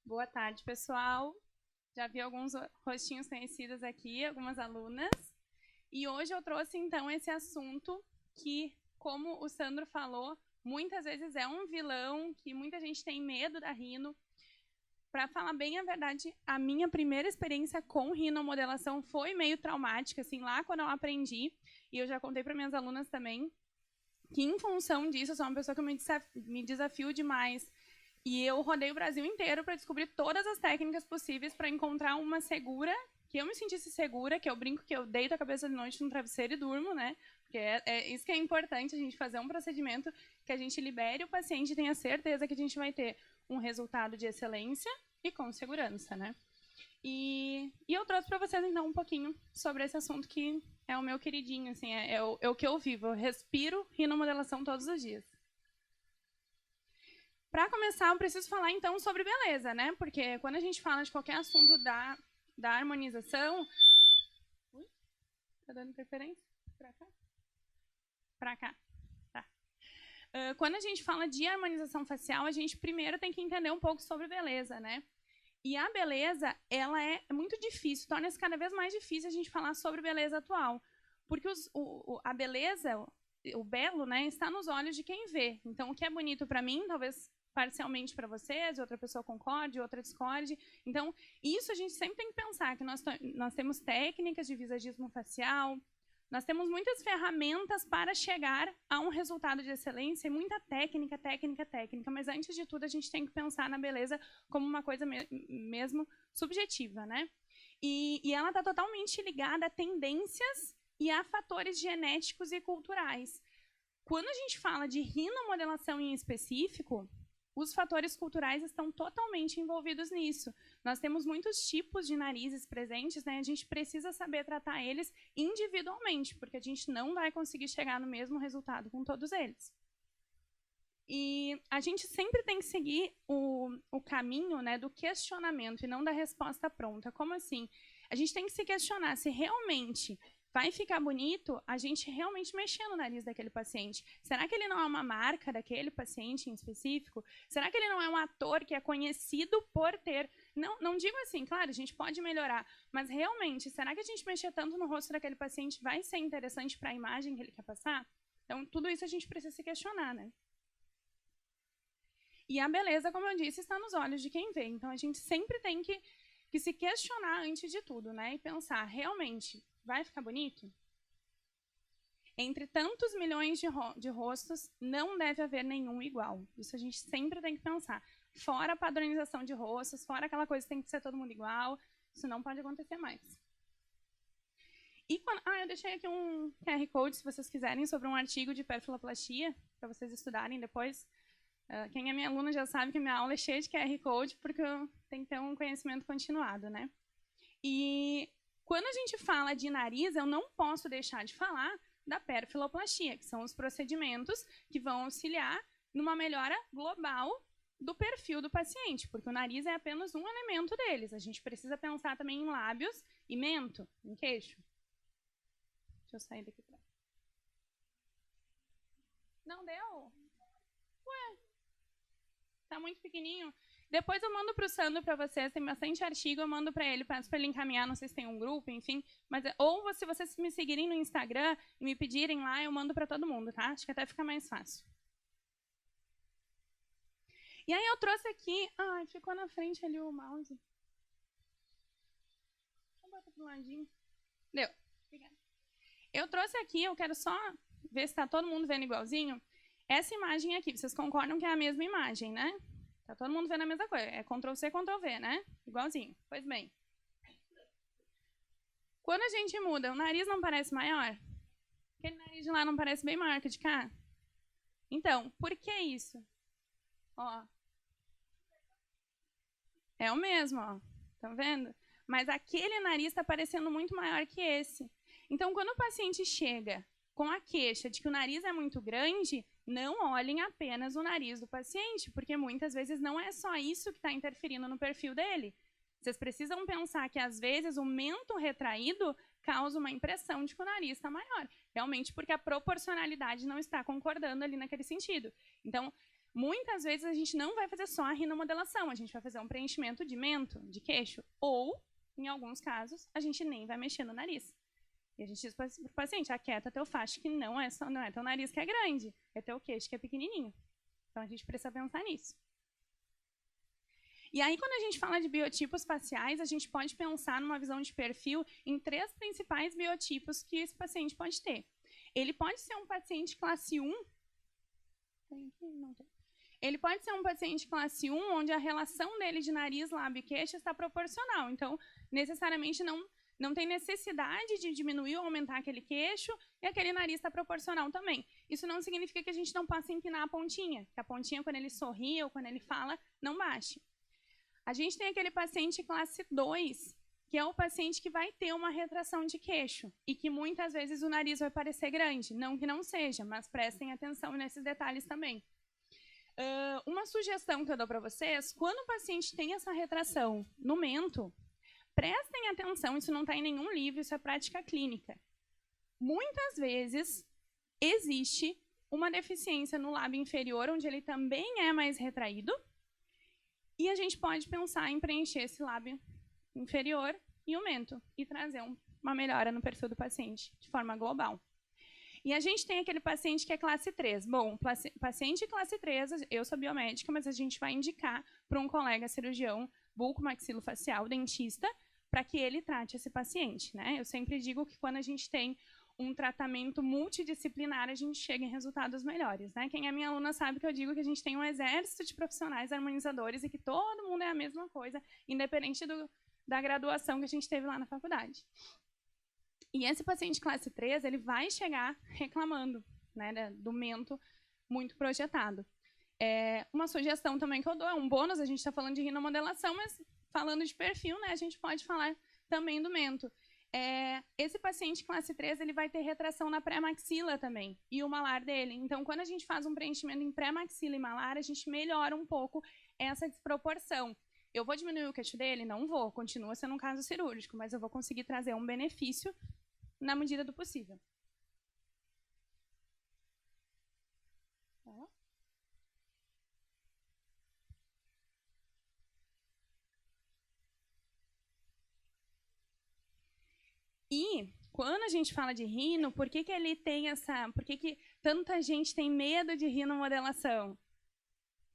Boa tarde, pessoal. Já vi alguns rostinhos conhecidos aqui, algumas alunas. E hoje eu trouxe, então, esse assunto que, como o Sandro falou, muitas vezes é um vilão, que muita gente tem medo da rino. Para falar bem a verdade, a minha primeira experiência com rinomodelação foi meio traumática, assim, lá quando eu aprendi. E eu já contei para minhas alunas também, que em função disso, eu sou uma pessoa que me desafio demais. E eu rodei o Brasil inteiro para descobrir todas as técnicas possíveis para encontrar uma segura, que eu me sentisse segura, que eu brinco que eu deito a cabeça de noite no travesseiro e durmo, né? Porque é isso que é importante, a gente fazer um procedimento que a gente libere o paciente e tenha certeza que a gente vai ter um resultado de excelência e com segurança, né? E eu trouxe para vocês, então, um pouquinho sobre esse assunto que é o meu queridinho, assim, é o que eu vivo. Eu respiro rinomodelação todos os dias. Para começar, eu preciso falar, então, sobre beleza, né? Porque quando a gente fala de qualquer assunto da harmonização... Ui, tá dando interferência? Para cá? Para cá. Tá. Quando a gente fala de harmonização facial, a gente primeiro tem que entender um pouco sobre beleza, né? E a beleza, ela é muito difícil, torna-se cada vez mais difícil a gente falar sobre beleza atual. Porque a beleza, o belo, né, está nos olhos de quem vê. Então, o que é bonito para mim, talvez parcialmente para vocês, outra pessoa concorde, outra discorde. Então, isso a gente sempre tem que pensar, que nós temos técnicas de visagismo facial, nós temos muitas ferramentas para chegar a um resultado de excelência e muita técnica, mas antes de tudo a gente tem que pensar na beleza como uma coisa mesmo subjetiva, né? E ela está totalmente ligada a tendências e a fatores genéticos e culturais. Quando a gente fala de rinomodelação em específico, os fatores culturais estão totalmente envolvidos nisso. Nós temos muitos tipos de narizes presentes, né? A gente precisa saber tratar eles individualmente, porque a gente não vai conseguir chegar no mesmo resultado com todos eles. E a gente sempre tem que seguir o caminho, né, do questionamento e não da resposta pronta. Como assim? A gente tem que se questionar se realmente vai ficar bonito a gente realmente mexer no nariz daquele paciente. Será que ele não é uma marca daquele paciente em específico? Será que ele não é um ator que é conhecido por ter... Não digo assim, claro, a gente pode melhorar, mas realmente, será que a gente mexer tanto no rosto daquele paciente vai ser interessante para a imagem que ele quer passar? Então, tudo isso a gente precisa se questionar, né? E a beleza, como eu disse, está nos olhos de quem vê. Então, a gente sempre tem que se questionar antes de tudo, né? E pensar, realmente, vai ficar bonito? Entre tantos milhões de rostos, não deve haver nenhum igual. Isso a gente sempre tem que pensar. Fora a padronização de rostos, fora aquela coisa que tem que ser todo mundo igual, isso não pode acontecer mais. E quando, eu deixei aqui um QR Code, se vocês quiserem, sobre um artigo de perfiloplastia, para vocês estudarem depois. Quem é minha aluna já sabe que minha aula é cheia de QR Code, porque eu tenho que ter um conhecimento continuado, né? E quando a gente fala de nariz, eu não posso deixar de falar da perfiloplastia, que são os procedimentos que vão auxiliar numa melhora global do perfil do paciente, porque o nariz é apenas um elemento deles. A gente precisa pensar também em lábios e mento, em queixo. Deixa eu sair daqui. Não deu? Ué, tá muito pequenininho. Depois eu mando para o Sandro para vocês, tem bastante artigo, eu mando para ele, peço para ele encaminhar, não sei se tem um grupo, enfim. Mas, ou se vocês me seguirem no Instagram e me pedirem lá, eu mando para todo mundo, tá? Acho que até fica mais fácil. E aí eu trouxe aqui... Ai, ficou na frente ali o mouse. Vou botar pro ladinho. Deu. Obrigada. Eu trouxe aqui, eu quero só ver se está todo mundo vendo igualzinho. Essa imagem aqui, vocês concordam que é a mesma imagem, né? Tá todo mundo vendo a mesma coisa. É Ctrl+C, Ctrl+V, né? Igualzinho. Pois bem. Quando a gente muda, o nariz não parece maior? Aquele nariz de lá não parece bem maior que de cá? Então, por que isso? Ó. É o mesmo, ó. Estão vendo? Mas aquele nariz está parecendo muito maior que esse. Então, quando o paciente chega com a queixa de que o nariz é muito grande, não olhem apenas o nariz do paciente, porque muitas vezes não é só isso que está interferindo no perfil dele. Vocês precisam pensar que, às vezes, o mento retraído causa uma impressão de que o nariz está maior. Realmente porque a proporcionalidade não está concordando ali naquele sentido. Então, Muitas vezes a gente não vai fazer só a rinomodelação, a gente vai fazer um preenchimento de mento, de queixo, ou, em alguns casos, a gente nem vai mexer no nariz. E a gente diz para o paciente, aquieta teu facho, que não é teu nariz que é grande, é teu queixo que é pequenininho. Então a gente precisa pensar nisso. E aí, quando a gente fala de biotipos faciais, a gente pode pensar numa visão de perfil em 3 principais biotipos que esse paciente pode ter. Ele pode ser um paciente classe 1. Tem aqui? Não tem. Ele pode ser um paciente classe 1, onde a relação dele de nariz, lábio e queixo está proporcional. Então, necessariamente não tem necessidade de diminuir ou aumentar aquele queixo, e aquele nariz está proporcional também. Isso não significa que a gente não possa empinar a pontinha, que a pontinha, quando ele sorri ou quando ele fala, não baixe. A gente tem aquele paciente classe 2, que é o paciente que vai ter uma retração de queixo e que muitas vezes o nariz vai parecer grande. Não que não seja, mas prestem atenção nesses detalhes também. Uma sugestão que eu dou para vocês, quando o paciente tem essa retração no mento, prestem atenção, isso não está em nenhum livro, isso é prática clínica. Muitas vezes existe uma deficiência no lábio inferior, onde ele também é mais retraído, e a gente pode pensar em preencher esse lábio inferior e o mento, e trazer uma melhora no perfil do paciente, de forma global. E a gente tem aquele paciente que é classe 3. Bom, paciente classe 3, eu sou biomédica, mas a gente vai indicar para um colega cirurgião bucomaxilofacial, dentista, para que ele trate esse paciente, né? Eu sempre digo que quando a gente tem um tratamento multidisciplinar, a gente chega em resultados melhores, né? Quem é minha aluna sabe que eu digo que a gente tem um exército de profissionais harmonizadores e que todo mundo é a mesma coisa, independente da graduação que a gente teve lá na faculdade. E esse paciente classe 3, ele vai chegar reclamando, né, do mento muito projetado. Uma sugestão também que eu dou, é um bônus, a gente está falando de rinomodelação, mas falando de perfil, né, a gente pode falar também do mento. Esse paciente classe 3, ele vai ter retração na pré-maxila também, e o malar dele. Então, quando a gente faz um preenchimento em pré-maxila e malar, a gente melhora um pouco essa desproporção. Eu vou diminuir o queixo dele? Não vou, continua sendo um caso cirúrgico, mas eu vou conseguir trazer um benefício na medida do possível. E quando a gente fala de rino, por que ele tem essa... Por que tanta gente tem medo de rinomodelação?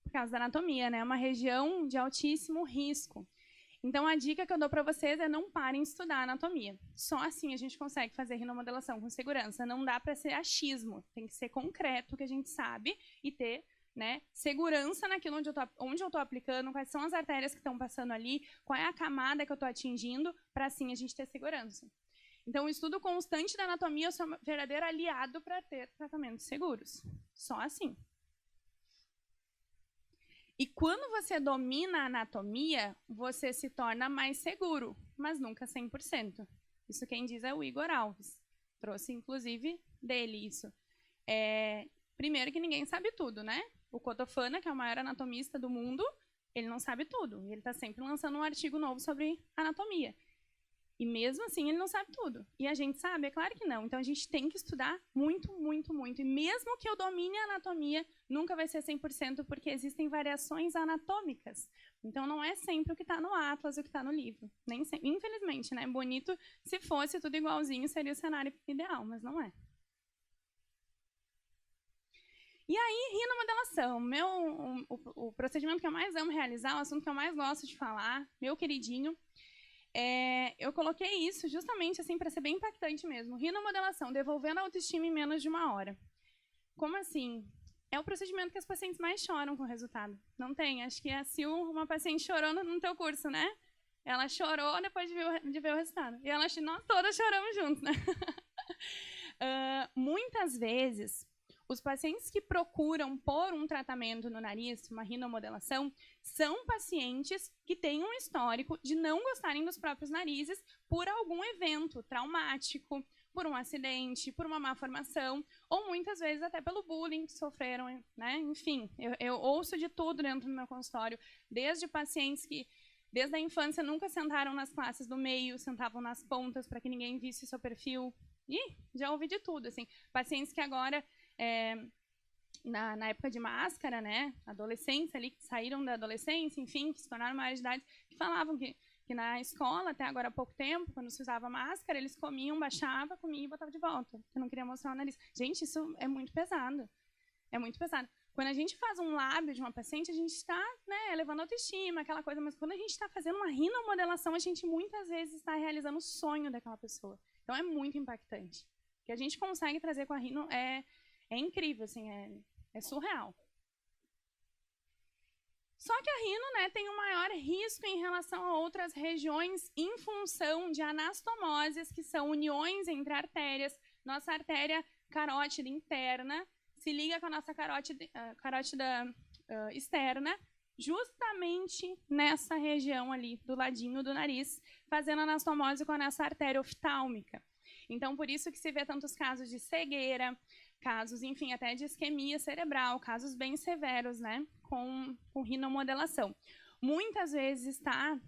Por causa da anatomia, né? É uma região de altíssimo risco. Então, a dica que eu dou para vocês é não parem de estudar anatomia. Só assim a gente consegue fazer rinomodelação com segurança. Não dá para ser achismo. Tem que ser concreto, que a gente sabe, e ter, né, segurança naquilo onde eu estou aplicando, quais são as artérias que estão passando ali, qual é a camada que eu estou atingindo, para assim a gente ter segurança. Então, o estudo constante da anatomia é o seu verdadeiro aliado para ter tratamentos seguros. Só assim. E quando você domina a anatomia, você se torna mais seguro, mas nunca 100%. Isso quem diz é o Igor Alves. Trouxe, inclusive, dele isso. Primeiro que ninguém sabe tudo, né? O Cotofana, que é o maior anatomista do mundo, ele não sabe tudo. Ele está sempre lançando um artigo novo sobre anatomia. E mesmo assim, ele não sabe tudo. E a gente sabe? É claro que não. Então, a gente tem que estudar muito, muito, muito. E mesmo que eu domine a anatomia, nunca vai ser 100%, porque existem variações anatômicas. Então, não é sempre o que está no atlas, o que está no livro. Nem sempre. Infelizmente, né? Bonito, se fosse tudo igualzinho, seria o cenário ideal, mas não é. E aí, rinomodelação. O procedimento que eu mais amo realizar, o assunto que eu mais gosto de falar, meu queridinho. Eu coloquei isso justamente assim para ser bem impactante mesmo. Rinomodelação, devolvendo a autoestima em menos de 1 hora. Como assim? É o procedimento que as pacientes mais choram com o resultado. Não tem? Acho que a Sil, uma paciente chorou no teu curso, né? Ela chorou depois de ver o resultado. E nós todas choramos juntos, né? Muitas vezes, os pacientes que procuram por um tratamento no nariz, uma rinomodelação, são pacientes que têm um histórico de não gostarem dos próprios narizes por algum evento traumático, por um acidente, por uma má formação, ou muitas vezes até pelo bullying que sofreram, né? Enfim, eu ouço de tudo dentro do meu consultório, desde pacientes que, desde a infância, nunca sentaram nas classes do meio, sentavam nas pontas para que ninguém visse seu perfil. E já ouvi de tudo, assim. Pacientes que agora na época de máscara, né, adolescência ali, que saíram da adolescência, enfim, que se tornaram maiores de idade, que falavam que na escola, até agora há pouco tempo, quando se usava máscara, eles comiam, baixava, comia e botava de volta, porque não queria mostrar o nariz. Gente, isso é muito pesado. É muito pesado. Quando a gente faz um lábio de uma paciente, a gente está, né, elevando a autoestima, aquela coisa, mas quando a gente está fazendo uma rinomodelação, a gente muitas vezes está realizando o sonho daquela pessoa. Então é muito impactante. O que a gente consegue trazer com a rino é incrível, assim, é surreal. Só que a rino, né, tem um maior risco em relação a outras regiões em função de anastomoses, que são uniões entre artérias. Nossa artéria carótida interna se liga com a nossa carótida externa, justamente nessa região ali, do ladinho do nariz, fazendo anastomose com a nossa artéria oftálmica. Então, por isso que se vê tantos casos de cegueira, casos, enfim, até de isquemia cerebral, casos bem severos, né, com rinomodelação. Muitas vezes está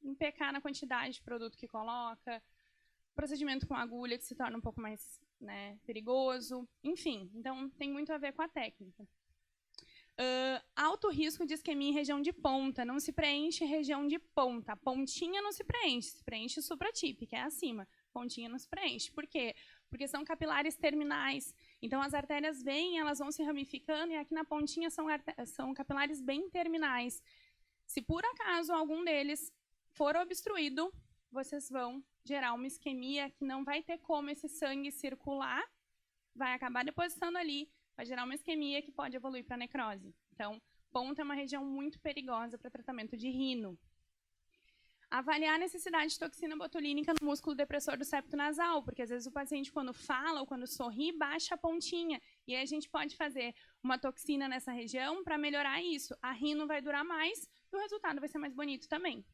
em pecar na quantidade de produto que coloca, procedimento com agulha que se torna um pouco mais, né, perigoso, enfim, então tem muito a ver com a técnica. Alto risco de isquemia em região de ponta, não se preenche região de ponta, a pontinha não se preenche supratípica, é acima, pontinha não se preenche. Por quê? Porque são capilares terminais, então as artérias vêm, elas vão se ramificando, e aqui na pontinha são capilares bem terminais. Se por acaso algum deles for obstruído, vocês vão gerar uma isquemia que não vai ter como esse sangue circular, vai acabar depositando ali, vai gerar uma isquemia que pode evoluir para necrose. Então, ponta é uma região muito perigosa para tratamento de rino. Avaliar a necessidade de toxina botulínica no músculo depressor do septo nasal, porque às vezes o paciente, quando fala ou quando sorri, baixa a pontinha. E aí a gente pode fazer uma toxina nessa região para melhorar isso. A rino vai durar mais e o resultado vai ser mais bonito também.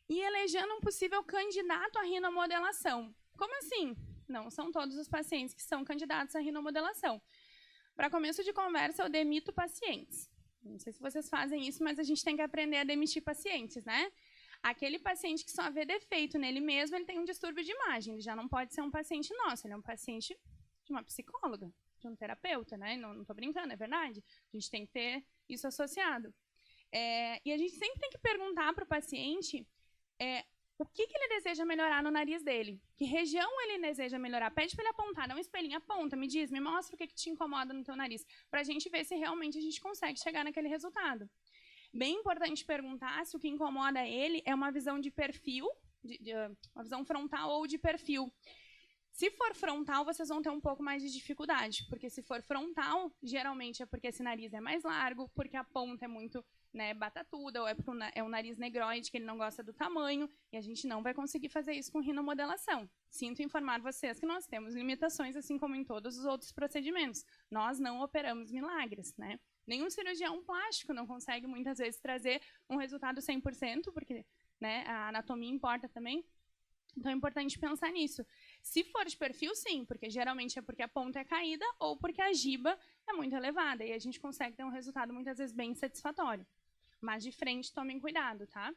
E elegendo um possível candidato à rinomodelação. Como assim? Não são todos os pacientes que são candidatos à rinomodelação. Para começo de conversa, eu demito pacientes. Não sei se vocês fazem isso, mas a gente tem que aprender a demitir pacientes, né? Aquele paciente que só vê defeito nele mesmo, ele tem um distúrbio de imagem. Ele já não pode ser um paciente nosso, ele é um paciente de uma psicóloga, de um terapeuta, né? Não estou brincando, é verdade. A gente tem que ter isso associado. E a gente sempre tem que perguntar para o paciente o que ele deseja melhorar no nariz dele. Que região ele deseja melhorar. Pede para ele apontar, dá um espelhinho, aponta, me diz, me mostra o que te incomoda no teu nariz, para a gente ver se realmente a gente consegue chegar naquele resultado. Bem importante perguntar se o que incomoda ele é uma visão de perfil, uma visão frontal ou de perfil. Se for frontal, vocês vão ter um pouco mais de dificuldade, porque se for frontal, geralmente é porque esse nariz é mais largo, porque a ponta é muito, né, batatuda, ou é porque é um nariz negroide, que ele não gosta do tamanho, e a gente não vai conseguir fazer isso com rinomodelação. Sinto informar vocês que nós temos limitações, assim como em todos os outros procedimentos. Nós não operamos milagres, né? Nenhum cirurgião plástico não consegue, muitas vezes, trazer um resultado 100%, porque, né, a anatomia importa também. Então é importante pensar nisso. Se for de perfil, sim, porque geralmente é porque a ponta é caída ou porque a giba é muito elevada, e a gente consegue ter um resultado muitas vezes bem satisfatório. Mas de frente, tomem cuidado, tá?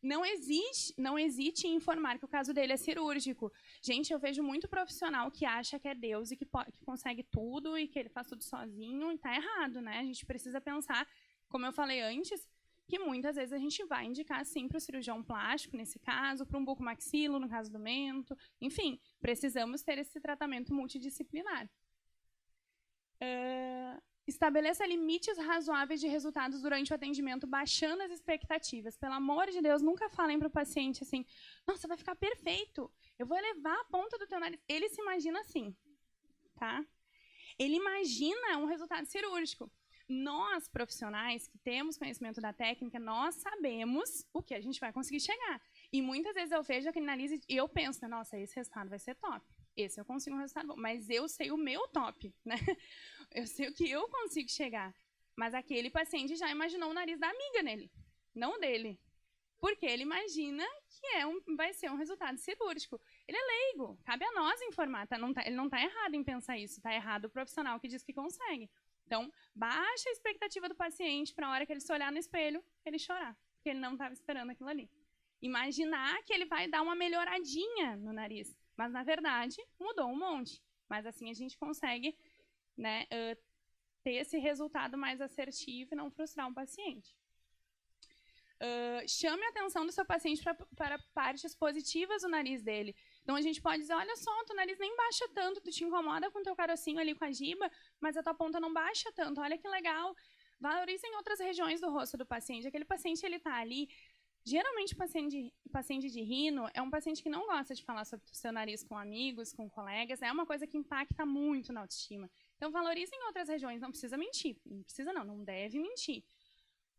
Não hesite em informar que o caso dele é cirúrgico. Gente, eu vejo muito profissional que acha que é Deus e que consegue tudo e que ele faz tudo sozinho, e tá errado, né? A gente precisa pensar, como eu falei antes, que muitas vezes a gente vai indicar, sim, para o cirurgião plástico, nesse caso, para um bucomaxilo, no caso do mento. Enfim, precisamos ter esse tratamento multidisciplinar. Estabeleça limites razoáveis de resultados durante o atendimento, baixando as expectativas. Pelo amor de Deus, nunca falem para o paciente assim, nossa, vai ficar perfeito, eu vou elevar a ponta do teu nariz. Ele se imagina assim, tá? Ele imagina um resultado cirúrgico. Nós, profissionais que temos conhecimento da técnica, nós sabemos o que a gente vai conseguir chegar. E muitas vezes eu vejo aquele nariz e eu penso, nossa, esse resultado vai ser top. Esse eu consigo um resultado bom. Mas eu sei o meu top, né? Eu sei o que eu consigo chegar. Mas aquele paciente já imaginou o nariz da amiga nele, não dele. Porque ele imagina que vai ser um resultado cirúrgico. Ele é leigo, cabe a nós informar. Ele não está errado em pensar isso, está errado o profissional que diz que consegue. Então, baixa a expectativa do paciente para a hora que ele se olhar no espelho, ele chorar, porque ele não estava esperando aquilo ali. Imaginar que ele vai dar uma melhoradinha no nariz. Mas, na verdade, mudou um monte. Mas, assim, a gente consegue, né, ter esse resultado mais assertivo e não frustrar um paciente. Chame a atenção do seu paciente para partes positivas do nariz dele. Então, a gente pode dizer, olha só, teu nariz nem baixa tanto, tu te incomoda com teu carocinho ali com a giba, mas a tua ponta não baixa tanto, olha que legal. Valorizem outras regiões do rosto do paciente. Aquele paciente, ele tá ali. Geralmente, o paciente de rino é um paciente que não gosta de falar sobre o seu nariz com amigos, com colegas. É uma coisa que impacta muito na autoestima. Então, valorizem outras regiões. Não precisa mentir. Não precisa não deve mentir.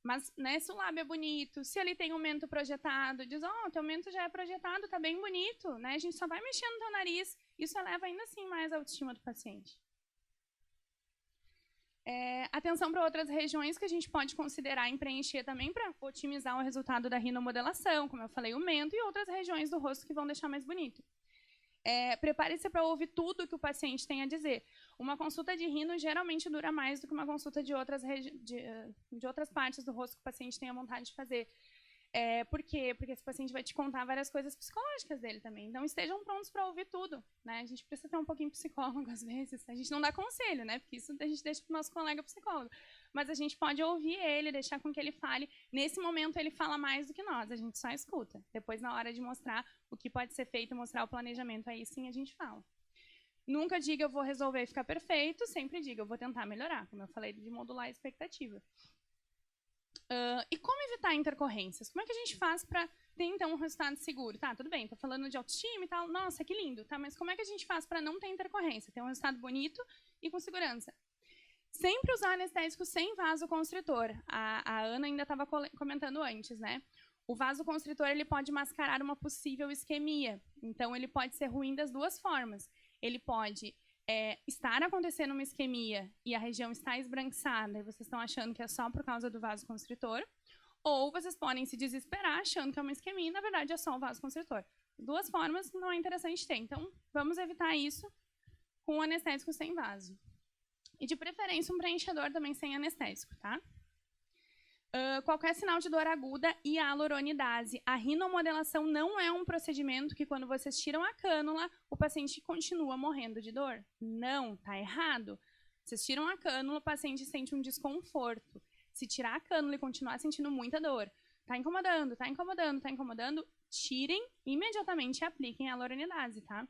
Mas, né, se o lábio é bonito, se ele tem um mento projetado, diz, ó, teu mento já é projetado, tá bem bonito, né? A gente só vai mexendo no teu nariz. Isso eleva ainda assim mais a autoestima do paciente. Atenção para outras regiões que a gente pode considerar em preencher também para otimizar o resultado da rinomodelação, como eu falei, o mento, e outras regiões do rosto que vão deixar mais bonito. Prepare-se para ouvir tudo que o paciente tem a dizer. Uma consulta de rino geralmente dura mais do que uma consulta de outras partes do rosto que o paciente tem a vontade de fazer. Por quê? Porque esse paciente vai te contar várias coisas psicológicas dele também. Então, estejam prontos para ouvir tudo, né? A gente precisa ter um pouquinho psicólogo às vezes. A gente não dá conselho, né? Porque isso a gente deixa para o nosso colega psicólogo. Mas a gente pode ouvir ele, deixar com que ele fale. Nesse momento, ele fala mais do que nós. A gente só escuta. Depois, na hora de mostrar o que pode ser feito, mostrar o planejamento, aí sim a gente fala. Nunca diga, eu vou resolver e ficar perfeito. Sempre diga, eu vou tentar melhorar. Como eu falei, de modular a expectativa. E como evitar intercorrências? Como é que a gente faz para ter, então, um resultado seguro? Tá, tudo bem, tô falando de autoestima e tal. Nossa, que lindo, tá? Mas como é que a gente faz para não ter intercorrência? Ter um resultado bonito e com segurança? Sempre usar anestésico sem vasoconstritor. A Ana ainda estava comentando antes, né? O vasoconstritor, ele pode mascarar uma possível isquemia. Então, ele pode ser ruim das duas formas. Ele pode estar acontecendo uma isquemia e a região está esbranquiçada e vocês estão achando que é só por causa do vasoconstritor, ou vocês podem se desesperar achando que é uma isquemia e na verdade é só o vasoconstritor. Duas formas não é interessante ter, então vamos evitar isso com anestésico sem vaso. E de preferência um preenchedor também sem anestésico, tá? Qualquer sinal de dor aguda e hialuronidase. A rinomodelação não é um procedimento que, quando vocês tiram a cânula, o paciente continua morrendo de dor. Não, tá errado. Vocês tiram a cânula, o paciente sente um desconforto. Se tirar a cânula e continuar sentindo muita dor, tá incomodando, tá incomodando, tá incomodando, tirem imediatamente e apliquem a hialuronidase, tá?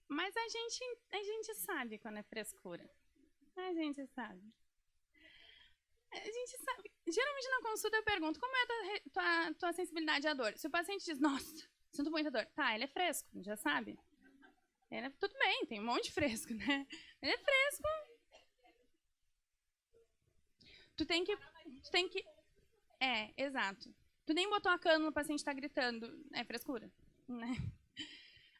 Mas a gente sabe quando é frescura. A gente sabe. A gente sabe. Geralmente na consulta eu pergunto, como é a tua sensibilidade à dor? Se o paciente diz, nossa, sinto muita dor. Tá, ele é fresco, já sabe. Tudo bem, tem um monte de fresco, né? Ele é fresco. Tu tem que... exato. Tu nem botou a cânula, o paciente tá gritando. É frescura, né?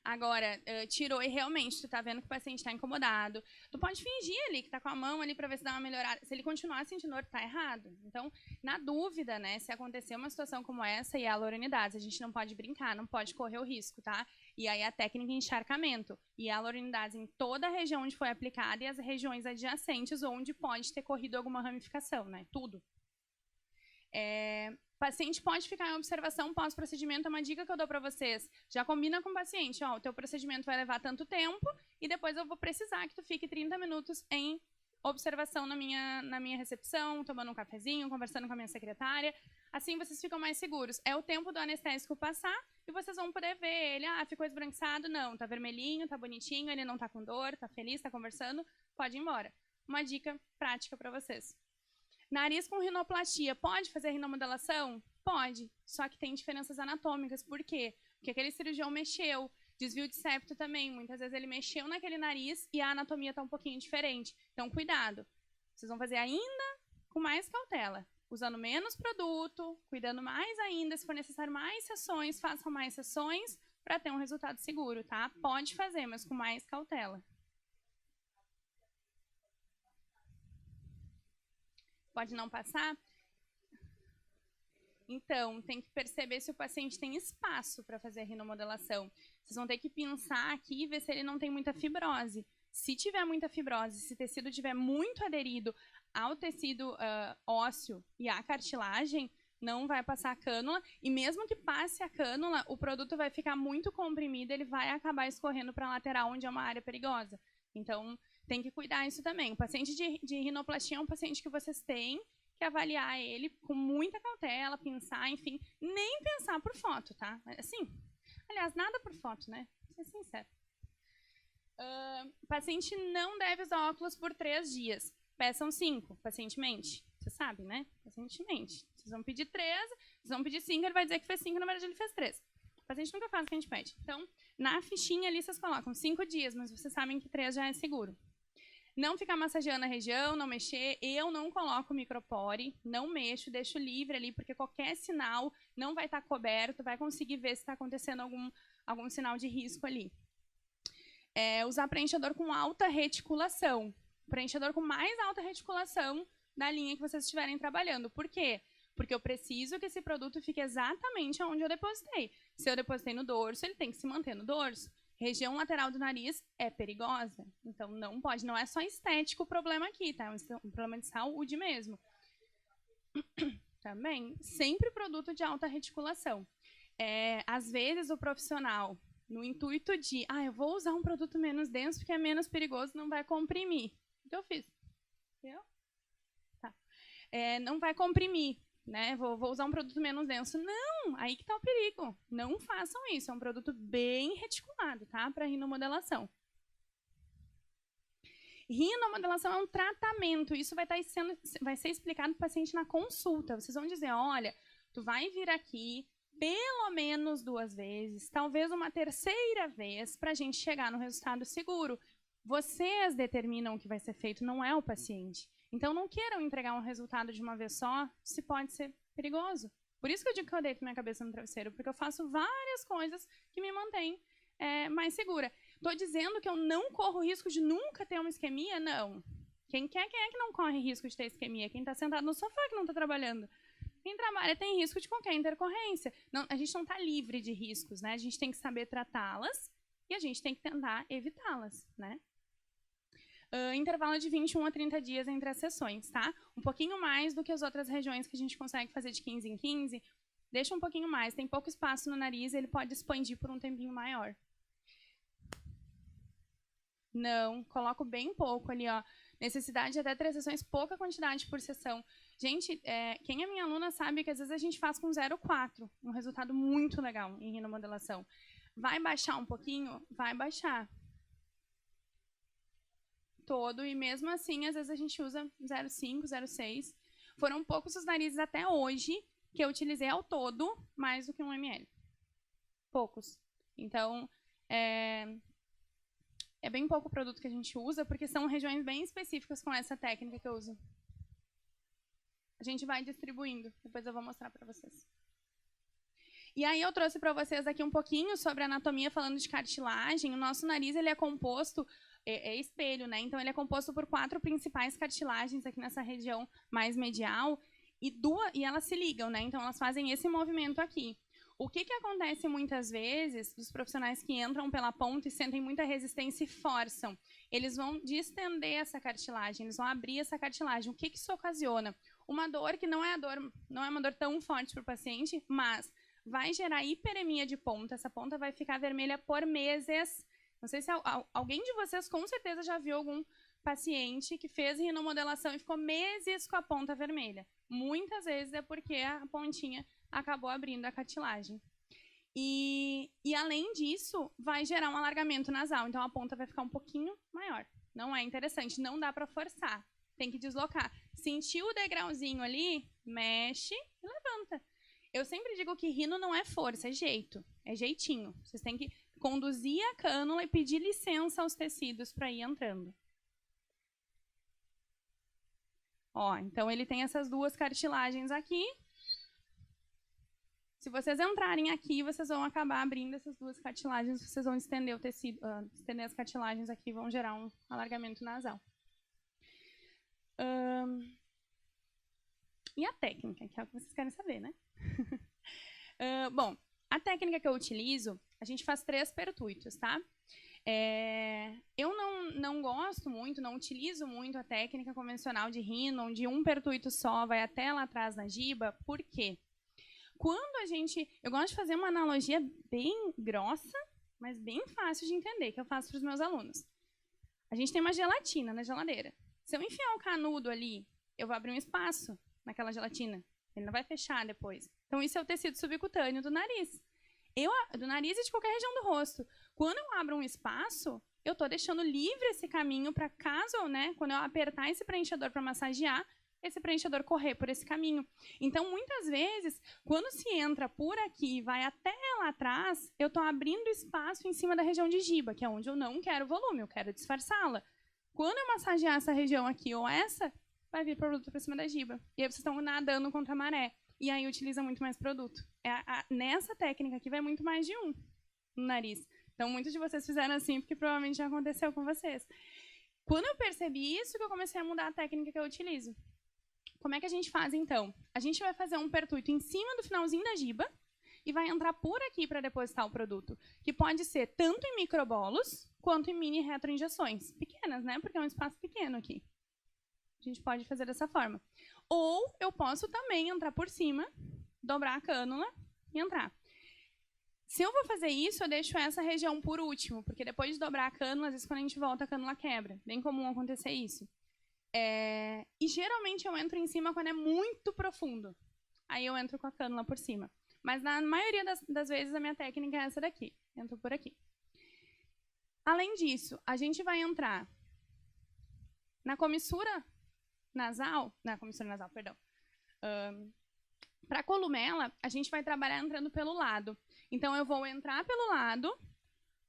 Agora, tirou e realmente tu tá vendo que o paciente tá incomodado. Tu pode fingir ali que tá com a mão ali pra ver se dá uma melhorada. Se ele continuar sentindo dor, tá errado. Então, na dúvida, né, se acontecer uma situação como essa e a hialuronidase, a gente não pode brincar, não pode correr o risco, tá? E aí a técnica de encharcamento e a hialuronidase em toda a região onde foi aplicada e as regiões adjacentes onde pode ter corrido alguma ramificação, né? Tudo. O paciente pode ficar em observação pós-procedimento, é uma dica que eu dou para vocês. Já combina com o paciente, ó, o teu procedimento vai levar tanto tempo e depois eu vou precisar que tu fique 30 minutos em observação na minha recepção, tomando um cafezinho, conversando com a minha secretária. Assim vocês ficam mais seguros. É o tempo do anestésico passar e vocês vão poder ver ele. Ah, ficou esbranquiçado? Não, tá vermelhinho, tá bonitinho, ele não tá com dor, tá feliz, tá conversando, pode ir embora. Uma dica prática para vocês. Nariz com rinoplastia, pode fazer rinomodelação? Pode, só que tem diferenças anatômicas. Por quê? Porque aquele cirurgião mexeu. Desvio de septo também, muitas vezes ele mexeu naquele nariz e a anatomia está um pouquinho diferente. Então, cuidado. Vocês vão fazer ainda com mais cautela, usando menos produto, cuidando mais ainda, se for necessário mais sessões, façam mais sessões para ter um resultado seguro, tá? Pode fazer, mas com mais cautela. Pode não passar? Então, tem que perceber se o paciente tem espaço para fazer a rinomodelação. Vocês vão ter que pensar aqui e ver se ele não tem muita fibrose. Se tiver muita fibrose, se o tecido estiver muito aderido ao tecido ósseo e à cartilagem, não vai passar a cânula. E mesmo que passe a cânula, o produto vai ficar muito comprimido, ele vai acabar escorrendo para a lateral, onde é uma área perigosa. Então, tem que cuidar isso também. O paciente de rinoplastia é um paciente que vocês têm que avaliar ele com muita cautela, pensar, enfim, nem pensar por foto, tá? Assim, aliás, nada por foto, né? Vou ser sincero. Paciente não deve usar óculos por 3 dias. Peçam 5, pacientemente. Você sabe, né? Pacientemente. Vocês vão pedir 3, vocês vão pedir 5, ele vai dizer que fez 5, na verdade ele fez 3. O paciente nunca faz o que a gente pede. Então, na fichinha ali vocês colocam 5 dias, mas vocês sabem que 3 já é seguro. Não ficar massageando a região, não mexer. Eu não coloco micropore, não mexo, deixo livre ali, porque qualquer sinal não vai estar coberto, vai conseguir ver se está acontecendo algum sinal de risco ali. Usar preenchedor com alta reticulação. Preenchedor com mais alta reticulação da linha que vocês estiverem trabalhando. Por quê? Porque eu preciso que esse produto fique exatamente onde eu depositei. Se eu depositei no dorso, ele tem que se manter no dorso. Região lateral do nariz é perigosa, então não pode, não é só estético o problema aqui, tá? É um problema de saúde mesmo. Também, sempre produto de alta reticulação. Às vezes o profissional, no intuito de, eu vou usar um produto menos denso porque é menos perigoso, não vai comprimir. O que eu fiz? Tá. Não vai comprimir. Né? Vou usar um produto menos denso. Não, aí que tá o perigo. Não façam isso. É um produto bem reticulado, tá? Para rinomodelação. Rinomodelação é um tratamento. Isso vai ser explicado para o paciente na consulta. Vocês vão dizer, olha, tu vai vir aqui pelo menos 2 vezes, talvez uma 3ª vez, para a gente chegar no resultado seguro. Vocês determinam o que vai ser feito, não é o paciente. Então, não queiram entregar um resultado de uma vez só, se pode ser perigoso. Por isso que eu digo que eu deito minha cabeça no travesseiro, porque eu faço várias coisas que me mantêm mais segura. Estou dizendo que eu não corro risco de nunca ter uma isquemia? Não. Quem é que não corre risco de ter isquemia? Quem está sentado no sofá que não está trabalhando. Quem trabalha tem risco de qualquer intercorrência. Não, a gente não está livre de riscos, né? A gente tem que saber tratá-las e a gente tem que tentar evitá-las, né? Intervalo de 21 a 30 dias entre as sessões, tá? Um pouquinho mais do que as outras regiões que a gente consegue fazer de 15 em 15. Deixa um pouquinho mais, tem pouco espaço no nariz, ele pode expandir por um tempinho maior. Não, coloco bem pouco ali, ó. Necessidade de até 3 sessões, pouca quantidade por sessão. Gente, quem é minha aluna sabe que às vezes a gente faz com 0,4, um resultado muito legal em rinomodelação. Vai baixar um pouquinho? Vai baixar. Todo, e mesmo assim, às vezes a gente usa 0,5, 0,6. Foram poucos os narizes até hoje que eu utilizei ao todo mais do que 1 ml. Poucos. Então, é bem pouco o produto que a gente usa, porque são regiões bem específicas com essa técnica que eu uso. A gente vai distribuindo, depois eu vou mostrar para vocês. E aí eu trouxe para vocês aqui um pouquinho sobre anatomia, falando de cartilagem. O nosso nariz, ele é composto... É espelho, né? Então, ele é composto por 4 principais cartilagens aqui nessa região mais medial e elas se ligam, né? Então, elas fazem esse movimento aqui. O que acontece muitas vezes, dos profissionais que entram pela ponta e sentem muita resistência e forçam? Eles vão distender essa cartilagem, eles vão abrir essa cartilagem. O que isso ocasiona? Uma dor que não é uma dor tão forte para o paciente, mas vai gerar hiperemia de ponta. Essa ponta vai ficar vermelha por meses. Não sei se alguém de vocês com certeza já viu algum paciente que fez rinomodelação e ficou meses com a ponta vermelha. Muitas vezes é porque a pontinha acabou abrindo a cartilagem. E além disso, vai gerar um alargamento nasal. Então, a ponta vai ficar um pouquinho maior. Não é interessante, não dá para forçar. Tem que deslocar. Sentiu o degrauzinho ali, mexe e levanta. Eu sempre digo que rino não é força, é jeito. É jeitinho. Vocês têm que conduzir a cânula e pedir licença aos tecidos para ir entrando. Ó, então ele tem essas 2 cartilagens aqui. Se vocês entrarem aqui, vocês vão acabar abrindo essas 2 cartilagens, vocês vão estender o tecido, estender as cartilagens aqui, vão gerar um alargamento nasal. E a técnica, que é o que vocês querem saber, né? Bom, a técnica que eu utilizo, a gente faz 3 pertuitos, tá? Eu não gosto muito, não utilizo muito a técnica convencional de rino, onde um pertuito só vai até lá atrás na giba. Por quê? Eu gosto de fazer uma analogia bem grossa, mas bem fácil de entender, que eu faço para os meus alunos. A gente tem uma gelatina na geladeira. Se eu enfiar um canudo ali, eu vou abrir um espaço naquela gelatina. Ele não vai fechar depois. Então, isso é o tecido subcutâneo do nariz. Do nariz e de qualquer região do rosto. Quando eu abro um espaço, eu estou deixando livre esse caminho para caso, né, quando eu apertar esse preenchedor para massagear, esse preenchedor correr por esse caminho. Então, muitas vezes, quando se entra por aqui e vai até lá atrás, eu estou abrindo espaço em cima da região de giba, que é onde eu não quero volume, eu quero disfarçá-la. Quando eu massagear essa região aqui ou essa, vai vir produto para cima da giba. E aí vocês estão nadando contra a maré. E aí utiliza muito mais produto. Nessa técnica aqui vai muito mais de um no nariz. Então, muitos de vocês fizeram assim, porque provavelmente já aconteceu com vocês. Quando eu percebi isso, que eu comecei a mudar a técnica que eu utilizo. Como é que a gente faz, então? A gente vai fazer um pertuito em cima do finalzinho da giba e vai entrar por aqui para depositar o produto, que pode ser tanto em microbolos quanto em mini retroinjeções. Pequenas, né? Porque é um espaço pequeno aqui. A gente pode fazer dessa forma. Ou eu posso também entrar por cima, dobrar a cânula e entrar. Se eu vou fazer isso, eu deixo essa região por último, porque depois de dobrar a cânula, às vezes quando a gente volta, a cânula quebra. Bem comum acontecer isso. E geralmente eu entro em cima quando é muito profundo. Aí eu entro com a cânula por cima. Mas na maioria das vezes a minha técnica é essa daqui. Entro por aqui. Além disso, a gente vai entrar na comissura nasal, perdão. Para a columela, a gente vai trabalhar entrando pelo lado. Então, eu vou entrar pelo lado,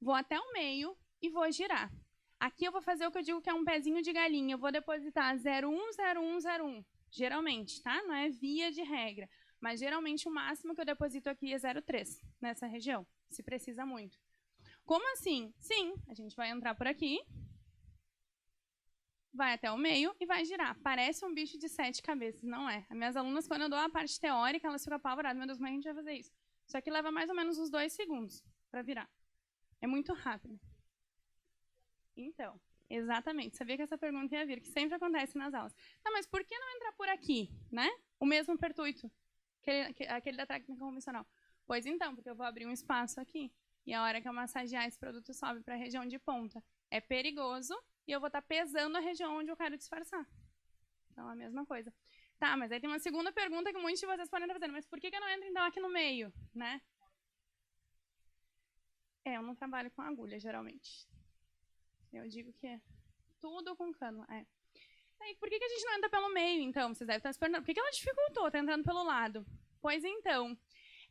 vou até o meio e vou girar. Aqui eu vou fazer o que eu digo que é um pezinho de galinha. Eu vou depositar 01, 01, 01. Geralmente, tá? Não é via de regra. Mas, geralmente, o máximo que eu deposito aqui é 0,3 nessa região, se precisa muito. Como assim? Sim, a gente vai entrar por aqui, vai até o meio e vai girar. Parece um bicho de 7 cabeças, não é? As minhas alunas, quando eu dou a parte teórica, elas ficam apavoradas. Meu Deus, como é que a gente vai fazer isso? Isso aqui leva mais ou menos uns 2 segundos para virar. É muito rápido. Então, exatamente. Sabia que essa pergunta ia vir, que sempre acontece nas aulas. Tá, mas por que não entrar por aqui, né? O mesmo pertuito, aquele da técnica convencional. Pois então, porque eu vou abrir um espaço aqui. E a hora que eu massagear, esse produto sobe para a região de ponta. É perigoso e eu vou estar pesando a região onde eu quero disfarçar. Então, a mesma coisa. Tá, mas aí tem uma segunda pergunta que muitos de vocês podem estar fazendo. Mas por que eu não entro, então, aqui no meio, né? Eu não trabalho com agulha, geralmente. Eu digo que é tudo com cânula. E por que a gente não entra pelo meio, então? Vocês devem estar se perguntando. Por que ela dificultou, tá entrando pelo lado? Pois então,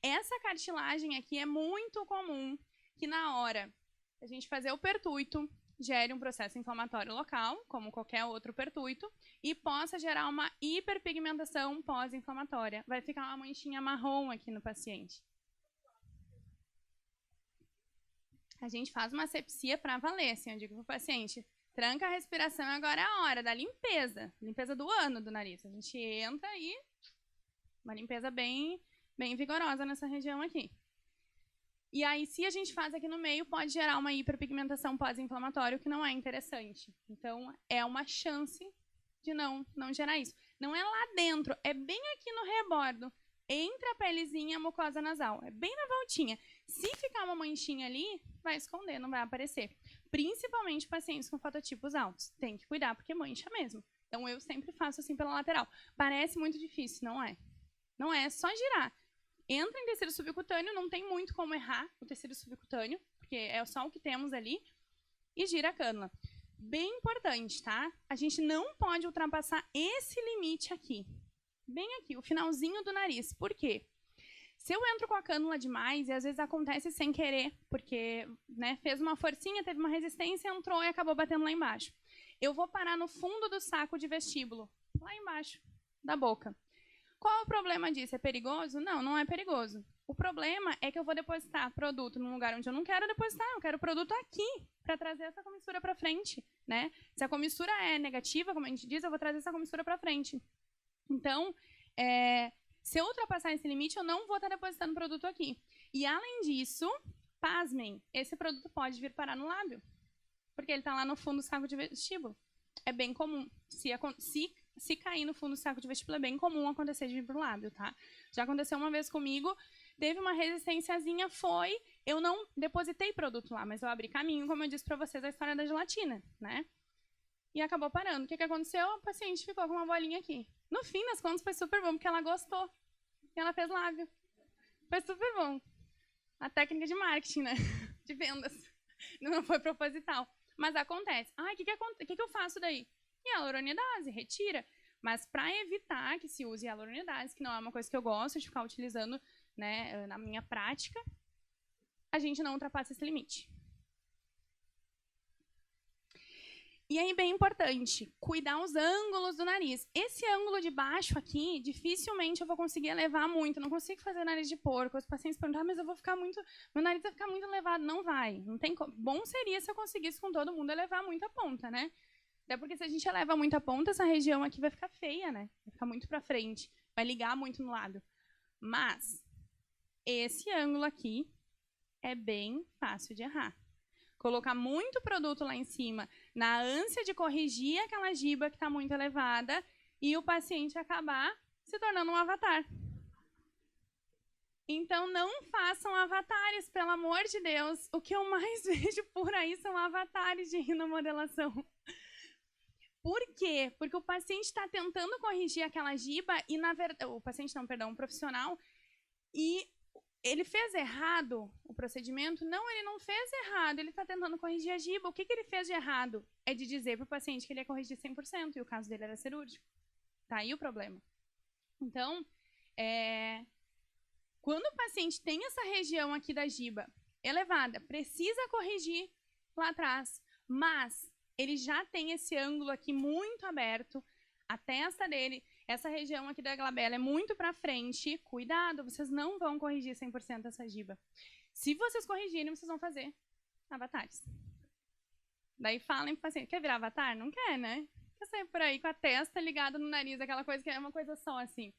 essa cartilagem aqui é muito comum que na hora a gente fazer o pertuito gere um processo inflamatório local, como qualquer outro pertuito, e possa gerar uma hiperpigmentação pós-inflamatória. Vai ficar uma manchinha marrom aqui no paciente. A gente faz uma asepsia para valer, assim, eu digo para o paciente, tranca a respiração, agora é a hora da limpeza do ano do nariz. A gente entra e uma limpeza bem vigorosa nessa região aqui. E aí, se a gente faz aqui no meio, pode gerar uma hiperpigmentação pós-inflamatória, que não é interessante. Então, é uma chance de não gerar isso. Não é lá dentro, é bem aqui no rebordo, entre a pelezinha e a mucosa nasal. É bem na voltinha. Se ficar uma manchinha ali, vai esconder, não vai aparecer. Principalmente pacientes com fototipos altos. Tem que cuidar, porque mancha mesmo. Então, eu sempre faço assim pela lateral. Parece muito difícil, não é? Não é só girar. Entra em tecido subcutâneo, não tem muito como errar o tecido subcutâneo, porque é só o que temos ali, e gira a cânula. Bem importante, tá? A gente não pode ultrapassar esse limite aqui. Bem aqui, o finalzinho do nariz. Por quê? Se eu entro com a cânula demais, e às vezes acontece sem querer, porque fez uma forcinha, teve uma resistência, entrou e acabou batendo lá embaixo. Eu vou parar no fundo do saco de vestíbulo, lá embaixo da boca. Qual é o problema disso? É perigoso? Não, não é perigoso. O problema é que eu vou depositar produto num lugar onde eu não quero depositar, eu quero produto aqui, para trazer essa comissura para frente, né? Se a comissura é negativa, como a gente diz, eu vou trazer essa comissura para frente. Então, se eu ultrapassar esse limite, eu não vou estar depositando produto aqui. E além disso, pasmem, esse produto pode vir parar no lábio. Porque ele está lá no fundo do saco de vestíbulo. É bem comum. Se cair no fundo do saco de vestíbulo, é bem comum acontecer de vir pro lábio, tá? Já aconteceu uma vez comigo, teve uma resistênciazinha, eu não depositei produto lá, mas eu abri caminho, como eu disse para vocês, a história da gelatina, né? E acabou parando. O que aconteceu? A paciente ficou com uma bolinha aqui. No fim das contas, foi super bom, porque ela gostou. E ela fez lábio. Foi super bom. A técnica de marketing, né? De vendas. Não foi proposital. Mas acontece. O que eu faço daí? Hialuronidase, retira. Mas para evitar que se use hialuronidase, que não é uma coisa que eu gosto de ficar utilizando, né, na minha prática, a gente não ultrapassa esse limite. E aí, bem importante, cuidar os ângulos do nariz. Esse ângulo de baixo aqui, dificilmente eu vou conseguir elevar muito. Não consigo fazer nariz de porco. Os pacientes perguntam, mas eu vou ficar muito... Meu nariz vai ficar muito elevado. Não vai. Não tem como. Bom seria se eu conseguisse com todo mundo elevar muito a ponta, né? Até porque se a gente eleva muito a ponta, essa região aqui vai ficar feia, né? Vai ficar muito pra frente. Vai ligar muito no lábio. Mas, esse ângulo aqui é bem fácil de errar. Colocar muito produto lá em cima, na ânsia de corrigir aquela giba que está muito elevada, e o paciente acabar se tornando um avatar. Então, não façam avatares, pelo amor de Deus. O que eu mais vejo por aí são avatares de rinomodelação. Por quê? Porque o paciente está tentando corrigir aquela giba, e na verdade... O paciente não, perdão, o profissional, e... ele fez errado o procedimento? Não, ele não fez errado. Ele está tentando corrigir a giba. O que ele fez de errado? É de dizer para o paciente que ele ia corrigir 100%, e o caso dele era cirúrgico. Tá aí o problema. Então, quando o paciente tem essa região aqui da giba elevada, precisa corrigir lá atrás, mas ele já tem esse ângulo aqui muito aberto, a testa dele... Essa região aqui da glabela é muito para frente. Cuidado, vocês não vão corrigir 100% essa giba. Se vocês corrigirem, vocês vão fazer avatares. Daí falem para o paciente, quer virar avatar? Não quer, né? Quer sair por aí com a testa ligada no nariz, aquela coisa que é uma coisa só, assim.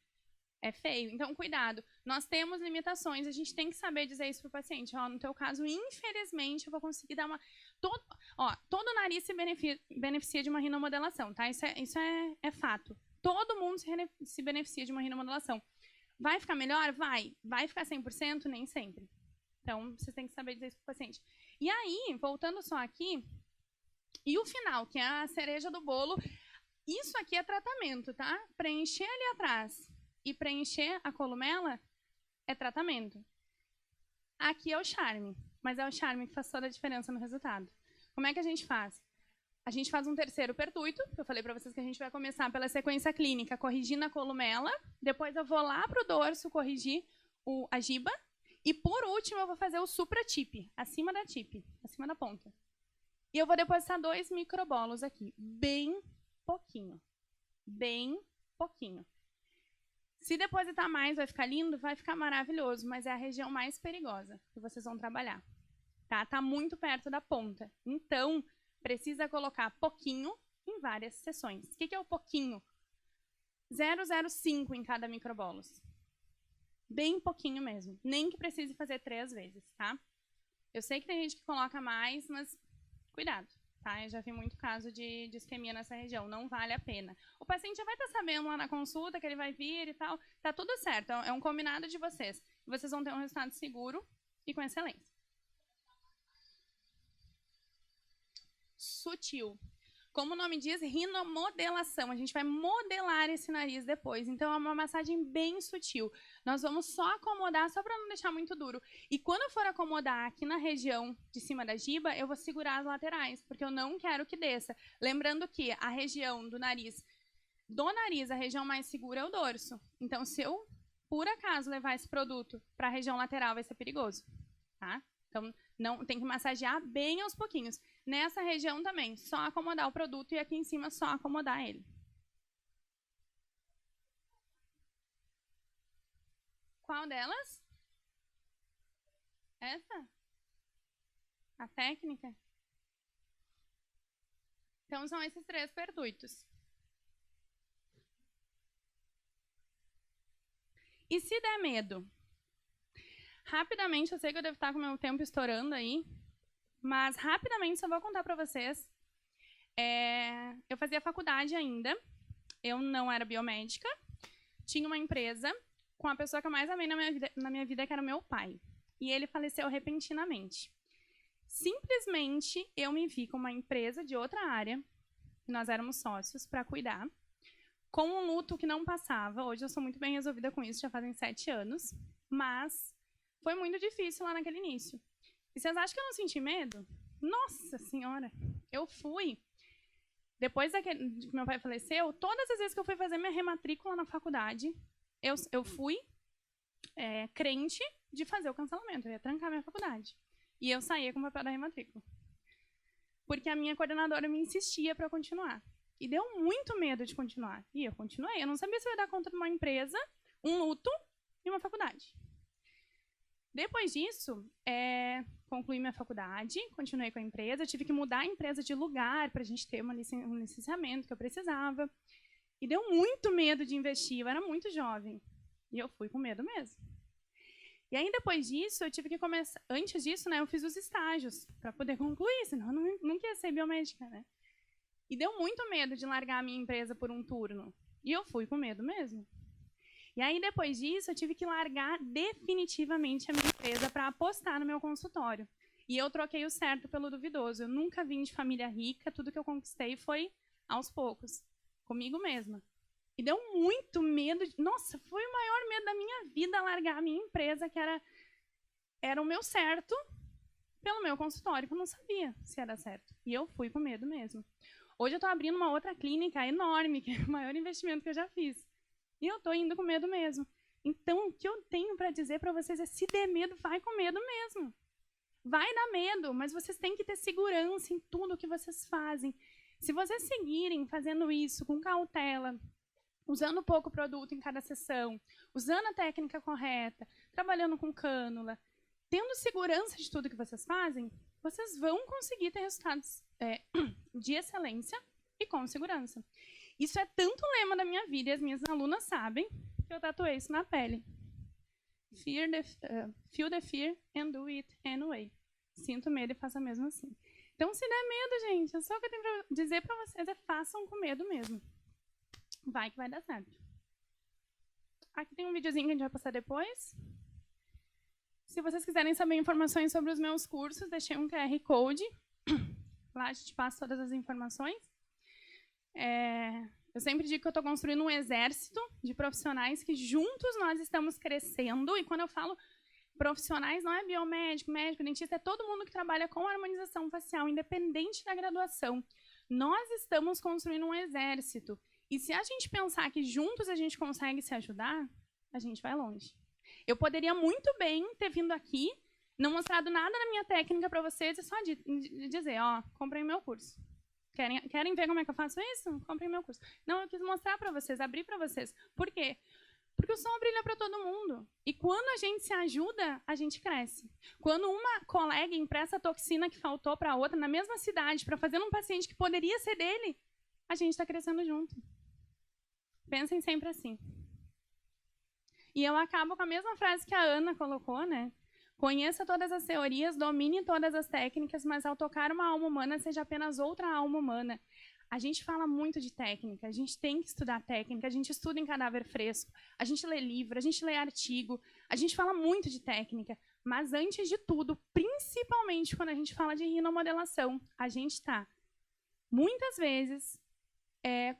É feio. Então, cuidado. Nós temos limitações, a gente tem que saber dizer isso para o paciente. Ó, no teu caso, infelizmente, eu vou conseguir dar uma... Todo nariz se beneficia de uma rinomodelação, tá? Isso é fato. Todo mundo se beneficia de uma rinomodelação. Vai ficar melhor? Vai. Vai ficar 100%? Nem sempre. Então, vocês têm que saber dizer isso para o paciente. E aí, voltando só aqui, e o final, que é a cereja do bolo, isso aqui é tratamento, tá? Preencher ali atrás e preencher a columela é tratamento. Aqui é o charme, mas é o charme que faz toda a diferença no resultado. Como é que a gente faz? A gente faz um terceiro pertuito, que eu falei para vocês que a gente vai começar pela sequência clínica, corrigindo a columela, depois eu vou lá para o dorso corrigir a giba, e por último eu vou fazer o supratip, acima da tip, acima da ponta. E eu vou depositar 2 microbolos aqui, bem pouquinho, bem pouquinho. Se depositar mais vai ficar lindo, vai ficar maravilhoso, mas é a região mais perigosa que vocês vão trabalhar. Tá muito perto da ponta, então... precisa colocar pouquinho em várias sessões. O que é o pouquinho? 0,05 em cada microbolos. Bem pouquinho mesmo. Nem que precise fazer 3 vezes, tá? Eu sei que tem gente que coloca mais, mas cuidado, tá? Eu já vi muito caso de isquemia nessa região. Não vale a pena. O paciente já vai estar sabendo lá na consulta que ele vai vir e tal. Tá tudo certo. É um combinado de vocês. Vocês vão ter um resultado seguro e com excelência. Sutil. Como o nome diz, rinomodelação. A gente vai modelar esse nariz depois. Então, é uma massagem bem sutil. Nós vamos só acomodar, só para não deixar muito duro. E quando eu for acomodar aqui na região de cima da giba, eu vou segurar as laterais, porque eu não quero que desça. Lembrando que a região do nariz, a região mais segura é o dorso. Então, se eu, por acaso, levar esse produto para a região lateral, vai ser perigoso. Tá? Então, não, tem que massagear bem aos pouquinhos. Nessa região também, só acomodar o produto e aqui em cima só acomodar ele. Qual delas? Essa? A técnica? Então, são esses 3 pertuitos. E se der medo? Rapidamente, eu sei que eu devo estar com o meu tempo estourando aí, mas rapidamente só vou contar para vocês. Eu fazia faculdade ainda, eu não era biomédica, tinha uma empresa com a pessoa que eu mais amei na minha vida, que era o meu pai. E ele faleceu repentinamente. Simplesmente, eu me vi com uma empresa de outra área, nós éramos sócios, para cuidar, com um luto que não passava. Hoje eu sou muito bem resolvida com isso, já fazem 7 anos, mas foi muito difícil lá naquele início. E vocês acham que eu não senti medo? Nossa Senhora! Eu fui. Depois que meu pai faleceu, todas as vezes que eu fui fazer minha rematrícula na faculdade, eu fui crente de fazer o cancelamento. Eu ia trancar minha faculdade. E eu saía com o papel da rematrícula. Porque a minha coordenadora me insistia para continuar. E deu muito medo de continuar. E eu continuei. Eu não sabia se eu ia dar conta de uma empresa, um luto e uma faculdade. Depois disso, concluí minha faculdade, continuei com a empresa, tive que mudar a empresa de lugar para a gente ter um licenciamento que eu precisava. E deu muito medo de investir, eu era muito jovem. E eu fui com medo mesmo. E aí, depois disso, eu tive que começar... Antes disso, né, eu fiz os estágios para poder concluir, senão eu não ia ser biomédica, né? E deu muito medo de largar a minha empresa por um turno. E eu fui com medo mesmo. E aí, depois disso, eu tive que largar definitivamente a minha empresa para apostar no meu consultório. E eu troquei o certo pelo duvidoso. Eu nunca vim de família rica, tudo que eu conquistei foi aos poucos, comigo mesma. E deu muito medo. Nossa, foi o maior medo da minha vida largar a minha empresa, que era o meu certo, pelo meu consultório, que eu não sabia se era certo. E eu fui com medo mesmo. Hoje eu estou abrindo uma outra clínica enorme, que é o maior investimento que eu já fiz. E eu estou indo com medo mesmo. Então, o que eu tenho para dizer para vocês é: se der medo, vai com medo mesmo. Vai dar medo, mas vocês têm que ter segurança em tudo que vocês fazem. Se vocês seguirem fazendo isso com cautela, usando pouco produto em cada sessão, usando a técnica correta, trabalhando com cânula, tendo segurança de tudo que vocês fazem, vocês vão conseguir ter resultados de excelência e com segurança. Isso é tanto lema da minha vida, e as minhas alunas sabem que eu tatuei isso na pele. Feel the fear and do it anyway. Sinto medo e faça mesmo assim. Então, se der medo, gente, só o que eu tenho para dizer para vocês é: façam com medo mesmo. Vai que vai dar certo. Aqui tem um videozinho que a gente vai passar depois. Se vocês quiserem saber informações sobre os meus cursos, deixei um QR Code. Lá a gente passa todas as informações. Eu sempre digo que eu estou construindo um exército de profissionais que juntos nós estamos crescendo. E quando eu falo profissionais, não é biomédico, médico, dentista, é todo mundo que trabalha com harmonização facial, independente da graduação. Nós estamos construindo um exército. E se a gente pensar que juntos a gente consegue se ajudar, a gente vai longe. Eu poderia muito bem ter vindo aqui, não mostrado nada da minha técnica para vocês e só dizer: ó, comprem meu curso. Querem ver como é que eu faço isso? Comprem meu curso. Não, eu quis mostrar para vocês, abrir para vocês. Por quê? Porque o sol brilha para todo mundo. E quando a gente se ajuda, a gente cresce. Quando uma colega empresta a toxina que faltou para outra na mesma cidade para fazer num paciente que poderia ser dele, a gente está crescendo junto. Pensem sempre assim. E eu acabo com a mesma frase que a Ana colocou, né? Conheça todas as teorias, domine todas as técnicas, mas ao tocar uma alma humana, seja apenas outra alma humana. A gente fala muito de técnica, a gente tem que estudar técnica, a gente estuda em cadáver fresco, a gente lê livro, a gente lê artigo, a gente fala muito de técnica, mas antes de tudo, principalmente quando a gente fala de rinomodelação, a gente está, muitas vezes,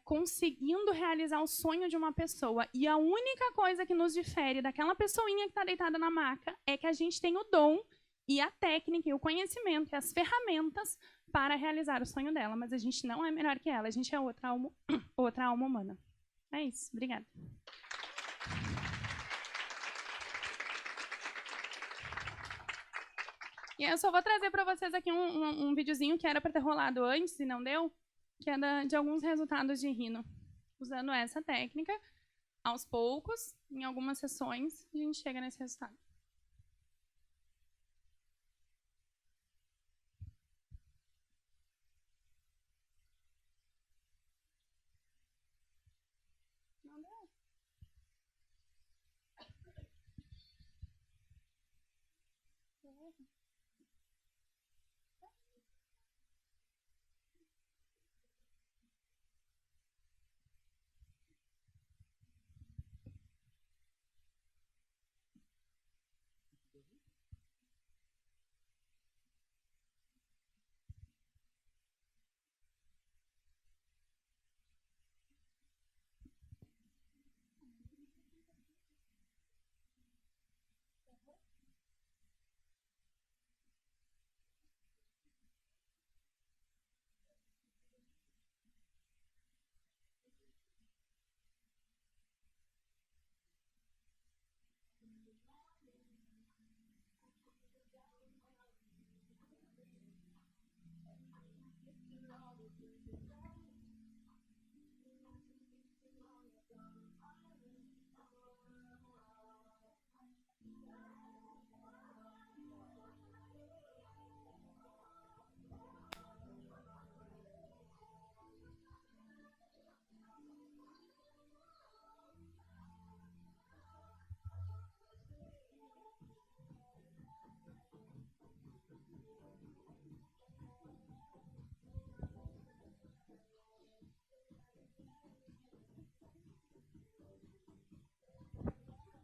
conseguindo realizar o sonho de uma pessoa. E a única coisa que nos difere daquela pessoinha que está deitada na maca é que a gente tem o dom e a técnica e o conhecimento e as ferramentas para realizar o sonho dela. Mas a gente não é melhor que ela, a gente é outra alma humana. É isso, obrigada. E eu só vou trazer para vocês aqui um videozinho que era para ter rolado antes e não deu, que é de alguns resultados de rino. Usando essa técnica, aos poucos, em algumas sessões, a gente chega nesse resultado. Não deu.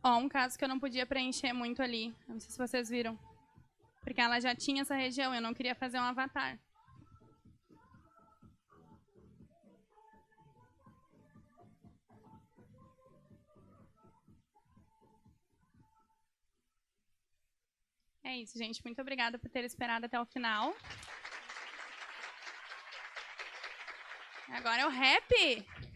Ó, um caso que eu não podia preencher muito ali. Não sei se vocês viram. Porque ela já tinha essa região, eu não queria fazer um avatar. É isso, gente. Muito obrigada por ter esperado até o final. Agora é o rap!